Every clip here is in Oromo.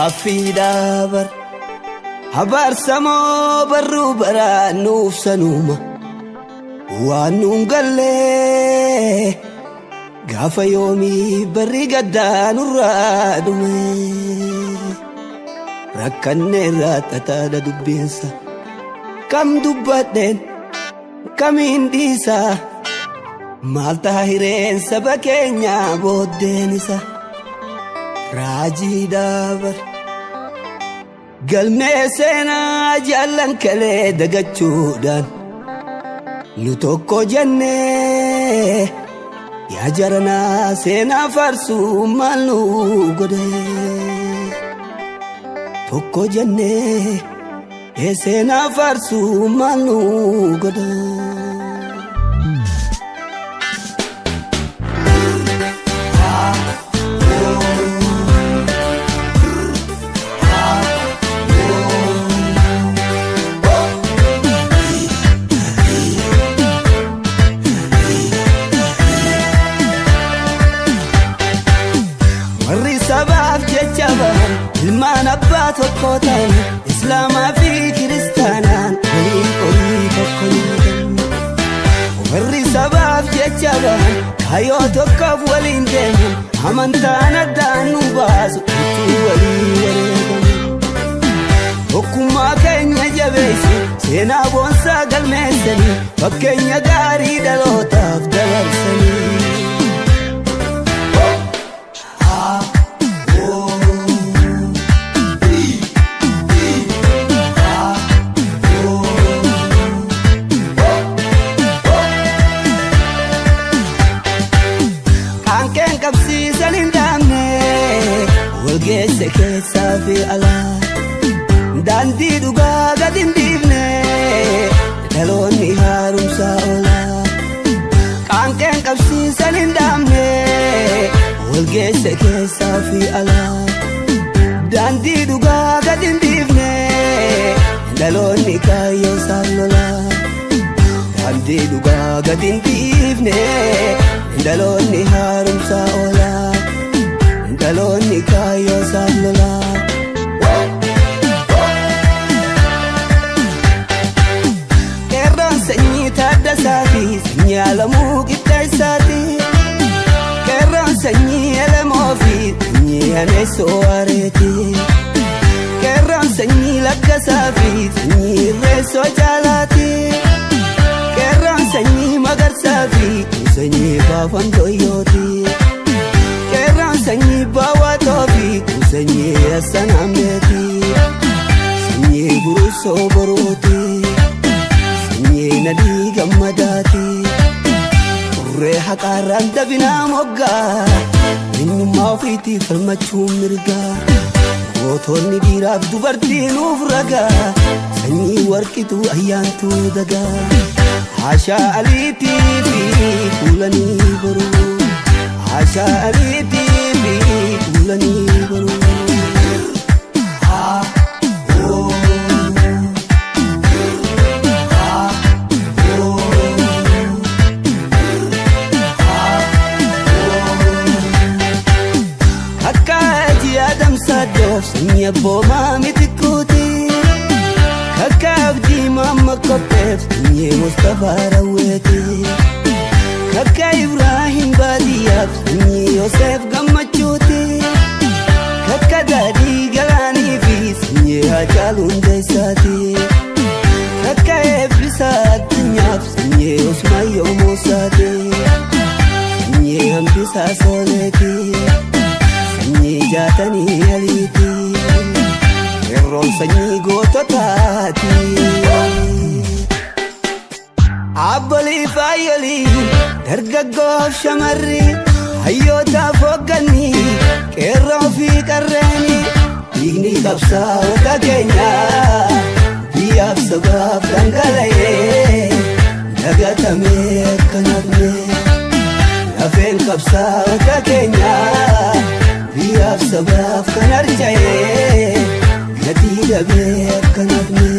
Gaaffii dabar habaarsamoo barruu baraannuuf sanuma waan nuun gallee gaafa yoomii barri gaddaanurraa dhume rakkanneerraa xaxaadha dubbeensa kam dubbadheen kamiin dhiisaa maal ta'a hireen saba keenyaa booddeen isa raajii dabar galmee seenaa jaallan kalee dagachuudhaan nu tokko jennee yaa jaranaa seenaa faarsuu maal nu godhe tokko jennee seenaa faarsuu maal nu godhe. Sabab jechaban ilmaan abbaa tokko ta'an islaamaa fi kiristaanaan waliin qorii tokko nyaatan warri sabaaf jechaban kaayoo tokkoof waliin deeman amantaan addaan nu baasu itti walii wareegaman tokkummaa keenya jabeessu seenaa boonsaa galmeessanii fakkeenya gaarii dhalootaaf dabarsanii. Walgeesse keessaa fi alaa daandii dhugaa gad hin dhiifne dhaloonni haaromsaa oolaa qaanqeen qabsiisan hin dhaabne walgeesse keessaa fi alaa daandii dhugaa gad hin dhiifne dhaloonni kaayyoo isaan lolaa daandii dhugaa gad hin dhiifne dhaloonni haaromsaa oolaa dhaloonni kaayyoo isaan lolaa. Qeerroon sanyii Taaddasaa fi sanyii Alamuu Qixxeessaati. Qeerroon sanyii Elemoo fi sanyii Aneessoo Waareeti. Qeerroon sanyii Laggasaa fi sanyii Irreessoo Caalaati. Qeerroon sanyii Magarsaa fi sanyii Baafan Doyyooti. Qeerroon sanyii Baawwatoo fi sanyii Hassan Ahmeeti. Sanyii Gurusoo Borooti. Sanyii Nadii Gammadaati. Urree haqaarraan dabinaa moggaa eenyummaa ofiitiif falmachuun mirgaa gootonni dhiiraaf dubartii nuuf ragaa sanyii Warqituu Ayyaantuu Dagaa Haashaa Aliitii fi Kuulanii Boruu Haashaa Aliitii fi Kuulanii Boruu. Sanyii Abboomaa Mitikkuuti. Kakka Abdii Maamma Qopheef sanyii Mustafaa Rawweeti. Kakka Ibraahim Baadiyyaaf sanyii Yoosef Gammachuuti. Kakka Daadhii Galaanii fi sanyii Haacaaluu Hundeessaati. Kakka Eebbisaa Addunyaaf sanyii Usmaayyoo Muusaati. Sanyii Hambisaa Sooleeti. Sanyii Jaatanii Aliiti. Qeerroon sanyii goototaati. Abbolii faayolii dargaggoof shamarri hayyootaaf hoogganii qeerroo fi qarreeni dhiigni qabsaa'ota keenyaa biyyaaf sabaaf dhangala'ee dagatamee akka nafne lafeen qabsaa'ota keenyaa biyyaaf sabaaf kan arja'ee gatii dhabee akka nafne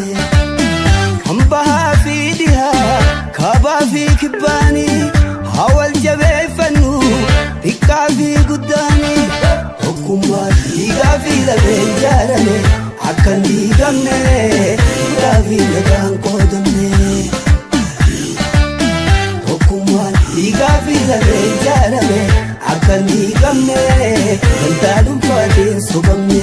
kan bahaa fi dhihaa kaabaa fi kibbaanii hawal jabeeffannu xiqqaa fi guddaanii tokkummaa dhiigaa fi labeenjaa gamne Ravi nagaan qoodamne Tokkummaan dhiigaa fi lafee ijaarame Akka ni gamne Gantaa dhuunfaatiin sobamne